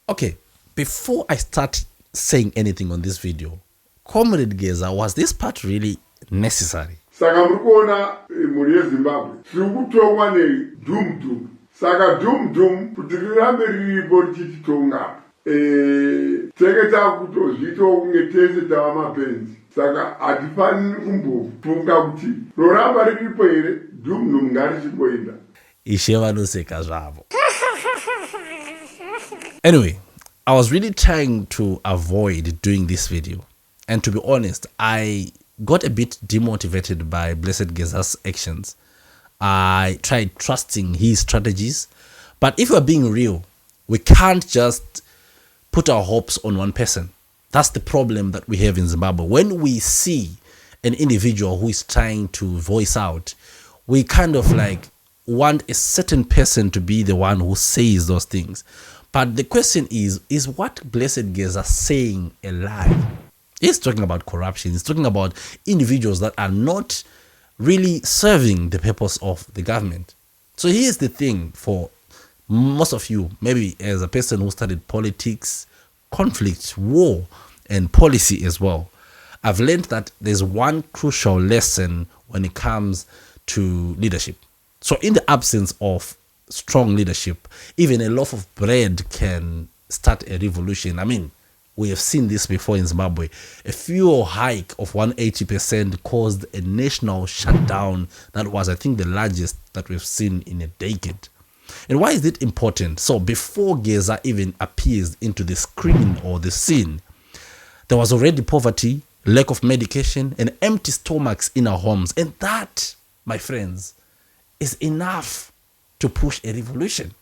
Okay, before I start saying anything on this video, Comrade Geza, was this part really necessary? Saka murikuona muri yeZimbabwe tirikutongwa nedhum. Saka dhum kuti rirambe riripo richititonga tenge takutozviitawo kunge tese tava mapenzi. Saka hatifaniri kumbofunga kuti roramba riripo here dhum ngarichimboenda. Ishe vanoseka zvavo. Anyway, I was really trying to avoid doing this video. And to be honest, I got a bit demotivated by Blessed Geza's actions. I tried trusting his strategies. But if we're being real, we can't just put our hopes on one person. That's the problem that we have in Zimbabwe. When we see an individual who is trying to voice out, we kind of like want a certain person to be the one who says those things. But the question is what Blessed Geza saying a lie? He's talking about corruption. He's talking about individuals that are not really serving the purpose of the government. So here's the thing for most of you, maybe as a person who studied politics, conflict, war, and policy as well. I've learned that there's one crucial lesson when it comes to leadership. So in the absence of strong leadership, even a loaf of bread can start a revolution. I mean, we have seen this before in Zimbabwe. A fuel hike of 180% caused a national shutdown that was, I think, the largest that we've seen in a decade. And why is it important? So before Geza even appears into the screen or the scene, there was already poverty, lack of medication, and empty stomachs in our homes. And that, my friends, is enough to push a revolution.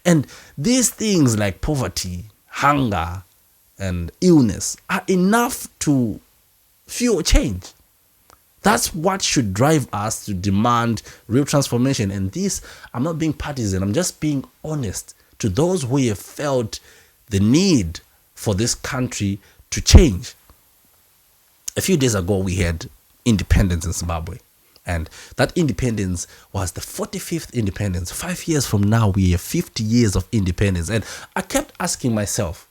And these things like poverty, hunger, and illness are enough to fuel change. That's what should drive us to demand real transformation. And this, I'm not being partisan, I'm just being honest to those who have felt the need for this country to change. A few days ago, we had independence in Zimbabwe. And that independence was the 45th independence. 5 years from now, we have 50 years of independence. And I kept asking myself,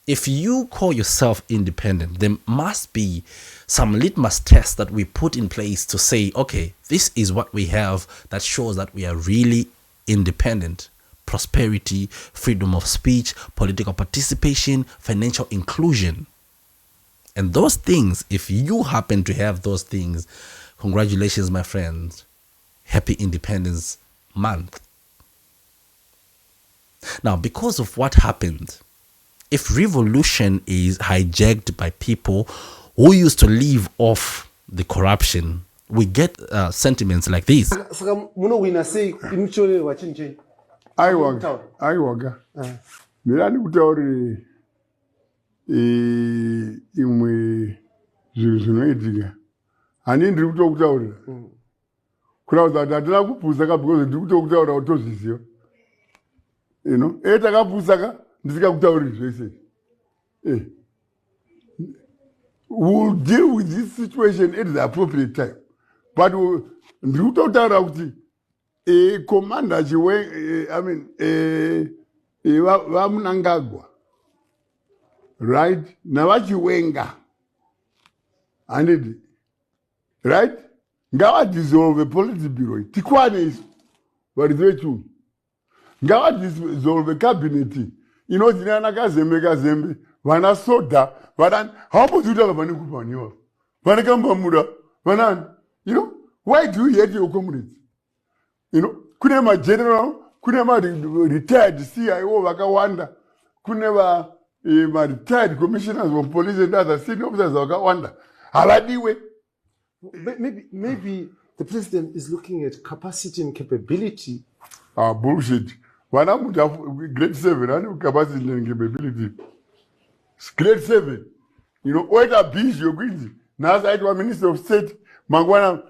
if you call yourself independent, there must be some litmus tests that we put in place to say, okay, this is what we have that shows that we are really independent. Prosperity, freedom of speech, political participation, financial inclusion. And those things, if you happen to have those things, congratulations, my friends. Happy Independence Month. Now, because of what happened, if revolution is hijacked by people who used to live off the corruption, we get sentiments like this. Aiwaga. Mirani kutauri imwe zvinoitika. Ani ndiri kutokutaurira. Kurauza kuti handina kupusaka because ndiri kutokutaurira utozviziva. You know, takapusaka ndisikakutauriri zvese. We'll deal with this situation at the appropriate time. But ndiri kutotaura kuti commander Mnangagwa, right? Navachiwenga. And right? Ngawa dissolve policy bureau. Tikwane isu. But it's very true. Ngawa dissolve cabinet. You know, Zinana Kazembe, Vana Soda, Vadan, how much you tell Vanu Kupaniwa? Vanakamba Muda, Vanan, you know, why do you hate your comrades? You know, Kunema general, Kunema retired CIO Wakawanda, Kunema retired commissioners of police and other senior officers of Wakawanda. Aladiwe. Maybe the president is looking at capacity and capability. Bullshit. When I'm grade 7, I know capacity and capability. Grade 7. You know, what a beast you're going. Now, I was Minister of State, Mangwana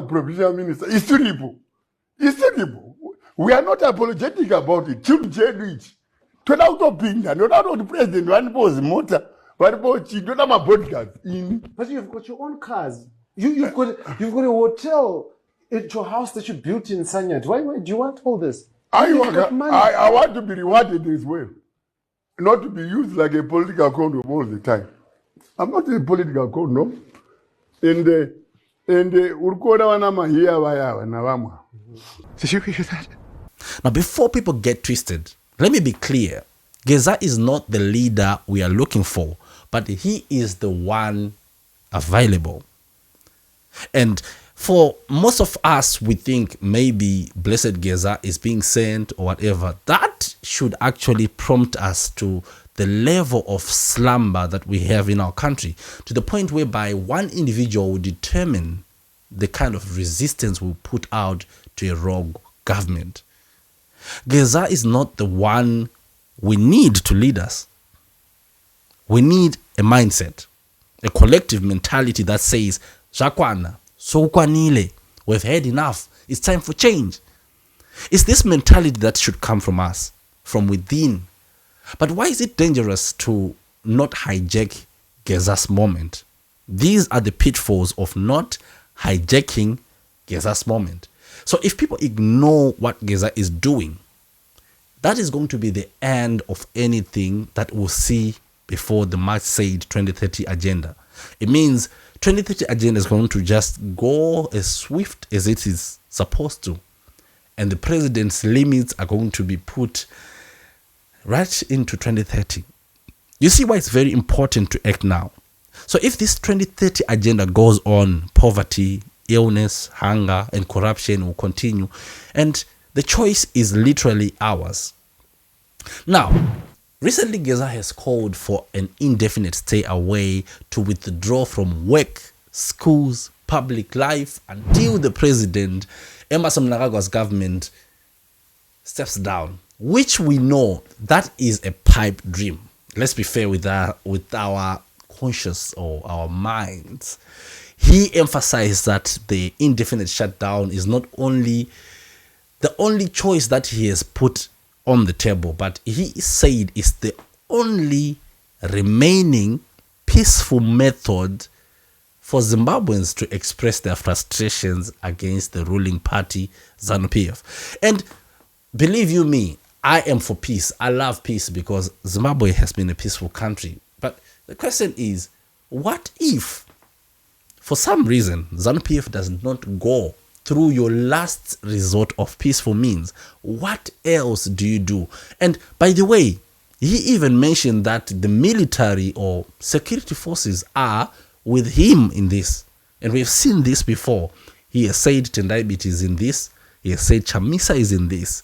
Provincial Minister. It's terrible. It's terrible. We are not apologetic about it. Children do it. Turn out of being not out of the president, one was motor, but about you don't have a bodyguard. But you've got your own cars. You've got a hotel at your house that you built in Sanyat. Why do you want all this? I want to be rewarded as well. not to be used like a political condom all the time. I'm not a political condom. And urukona wana mahiya vaya na vamwa. Did you hear that? Now, before people get twisted, let me be clear. Geza is not the leader we are looking for, but he is the one available. And for most of us, we think maybe Blessed Geza is being sent or whatever. That should actually prompt us to the level of slumber that we have in our country, to the point whereby one individual will determine the kind of resistance we'll put out to a rogue government. Geza is not the one we need to lead us. We need a mindset, a collective mentality that says, Shakwana, Sokwanile, we've had enough. It's time for change. It's this mentality that should come from us, from within. But why is it dangerous to not hijack Geza's moment? These are the pitfalls of not hijacking Geza's moment. So if people ignore what Geza is doing, that is going to be the end of anything that we'll see before the March said 2030 agenda. It means 2030 agenda is going to just go as swift as it is supposed to. And the president's limits are going to be put right into 2030. You see why it's very important to act now. So if this 2030 agenda goes on, poverty, illness, hunger, and corruption will continue. And the choice is literally ours. Now, recently Geza has called for an indefinite stay away to withdraw from work, schools, public life until the President Emmerson Mnangagwa's government steps down, which we know that is a pipe dream. Let's be fair with our conscious or our minds. He emphasized that the indefinite shutdown is not only the only choice that he has put on the table, but he said it's the only remaining peaceful method for Zimbabweans to express their frustrations against the ruling party, ZANU-PF. And believe you me, I am for peace. I love peace because Zimbabwe has been a peaceful country. But the question is, what if, for some reason, ZANU-PF does not go through your last resort of peaceful means? What else do you do? And by the way, he even mentioned that the military or security forces are with him in this. And we've seen this before. He has said Tendai is in this. He has said Chamisa is in this.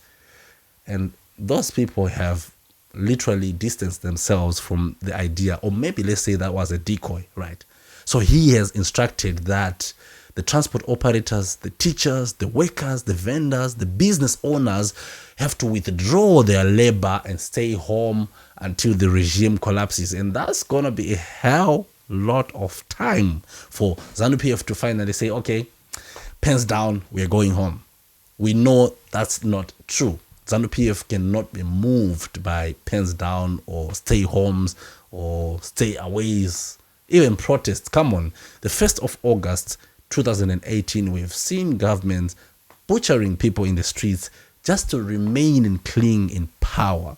And those people have literally distanced themselves from the idea, or maybe let's say that was a decoy, right? So he has instructed that the transport operators, the teachers, the workers, the vendors, the business owners have to withdraw their labor and stay home until the regime collapses. And that's going to be a hell lot of time for ZANU-PF to finally say, okay, pens down, we're going home. We know that's not true. ZANU-PF cannot be moved by pens down or stay homes or stay aways, even protests. Come on, the 1st of August 2018, we've seen governments butchering people in the streets just to remain and cling in power.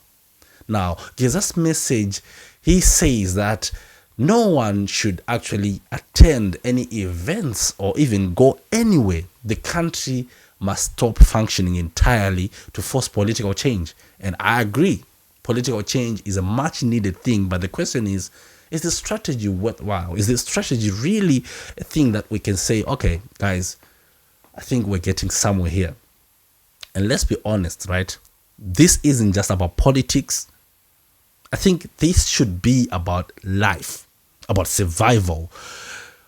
Now, Geza's message, he says that no one should actually attend any events or even go anywhere. The country must stop functioning entirely to force political change. And I agree, political change is a much needed thing. But the question is the strategy worthwhile? Is the strategy really a thing that we can say, okay, guys, I think we're getting somewhere here? And let's be honest, right? This isn't just about politics. I think this should be about life, about survival.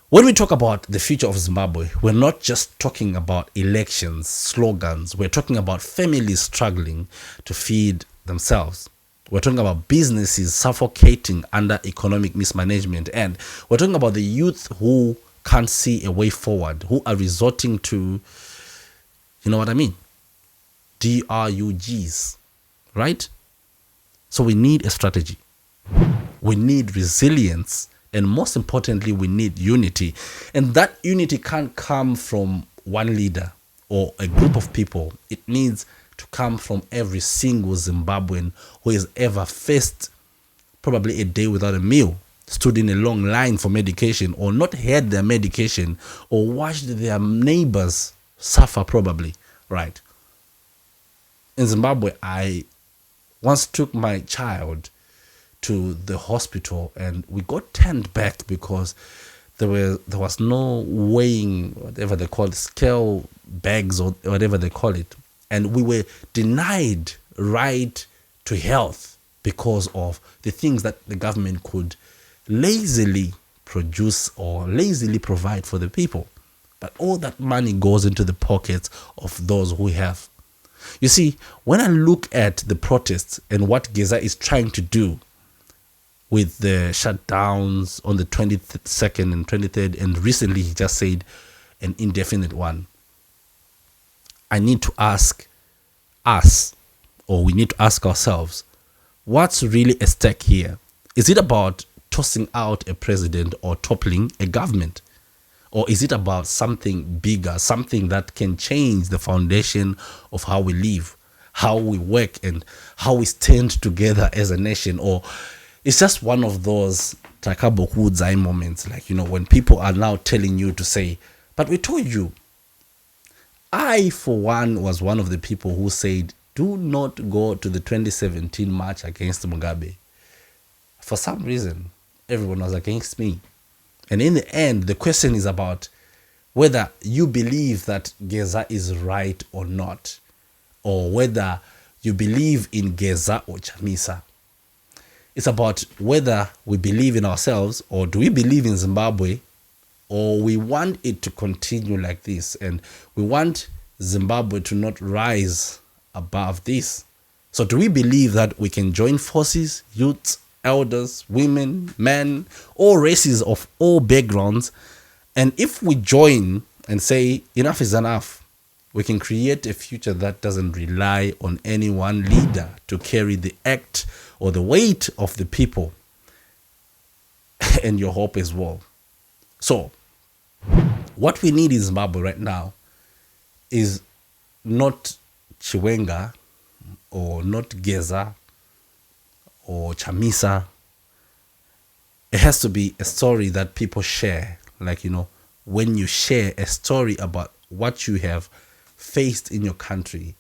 When we talk about the future of Zimbabwe, we're not just talking about elections, slogans. We're talking about families struggling to feed themselves. We're talking about businesses suffocating under economic mismanagement. And we're talking about the youth who can't see a way forward, who are resorting to, you know what I mean? DRUGs, right? So we need a strategy. We need resilience. And most importantly, we need unity. And that unity can't come from one leader or a group of people. It needs to come from every single Zimbabwean who has ever faced probably a day without a meal, stood in a long line for medication, or not had their medication, or watched their neighbors suffer probably, right? In Zimbabwe, I once took my child to the hospital and we got turned back because there was no weighing, whatever they call it, scale bags or whatever they call it, and we were denied right to health because of the things that the government could lazily produce or lazily provide for the people. But all that money goes into the pockets of those who have. You see, when I look at the protests and what Geza is trying to do with the shutdowns on the 22nd and 23rd, and recently he just said an indefinite one, I need to ask us, or we need to ask ourselves, what's really at stake here? Is it about tossing out a president or toppling a government? Or is it about something bigger, something that can change the foundation of how we live, how we work, and how we stand together as a nation? Or it's just one of those takabokudzai moments, like, you know, when people are now telling you to say, but we told you. I, for one, was one of the people who said, do not go to the 2017 march against Mugabe. For some reason, everyone was against me. And in the end, the question is about whether you believe that Geza is right or not, or whether you believe in Geza or Chamisa. It's about whether we believe in ourselves, or do we believe in Zimbabwe, or we want it to continue like this, and we want Zimbabwe to not rise above this. So do we believe that we can join forces, youths, elders, women, men, all races of all backgrounds, and if we join and say enough is enough, we can create a future that doesn't rely on any one leader to carry the act or the weight of the people and your hope as well. So what we need in Zimbabwe right now is not Chiwenga or not Geza or Chamisa. It has to be a story that people share. Like, you know, when you share a story about what you have faced in your country,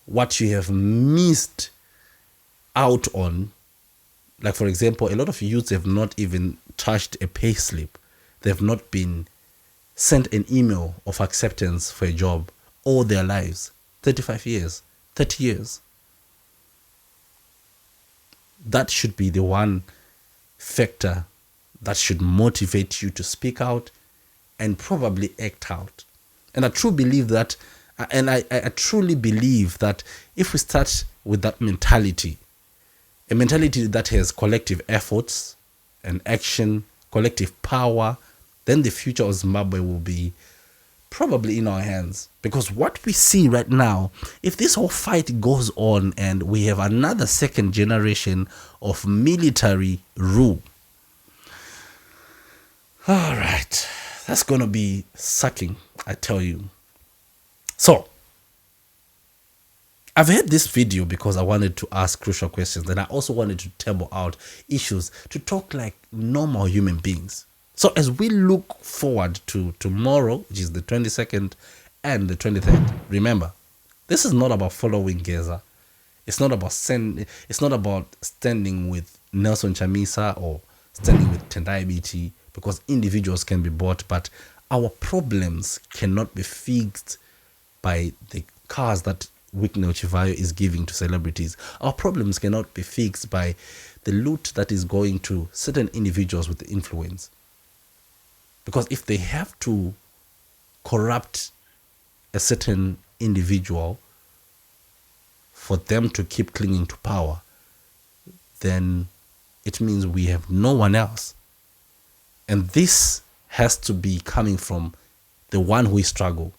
what you have missed out on. Like, for example, a lot of youths have not even touched a pay slip. They've not been sent an email of acceptance for a job all their lives. 35 years, 30 years. That should be the one factor that should motivate you to speak out and probably act out. And I truly believe that, I truly believe that if we start with that mentality, a mentality that has collective efforts and action, collective power, then the future of Zimbabwe will be probably in our hands. Because what we see right now, if this whole fight goes on and we have another second generation of military rule, all right, that's going to be sucking, I tell you. So I've had this video because I wanted to ask crucial questions, and I also wanted to table out issues, to talk like normal human beings. So as we look forward to tomorrow, which is the 22nd and the 23rd, remember, this is not about following Geza. It's not about standing with Nelson Chamisa or standing with Tendai BT, because individuals can be bought, but our problems cannot be fixed by the cars that Whitney Chivayo is giving to celebrities. Our problems cannot be fixed by the loot that is going to certain individuals with the influence. Because if they have to corrupt a certain individual for them to keep clinging to power, then it means we have no one else. And this has to be coming from the one who is struggle.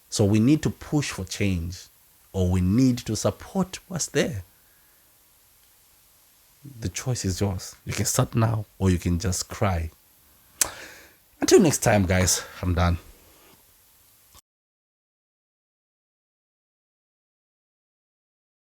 So we need to push for change, or we need to support what's there. The choice is yours. You can start now, or you can just cry. Until next time, guys, I'm done.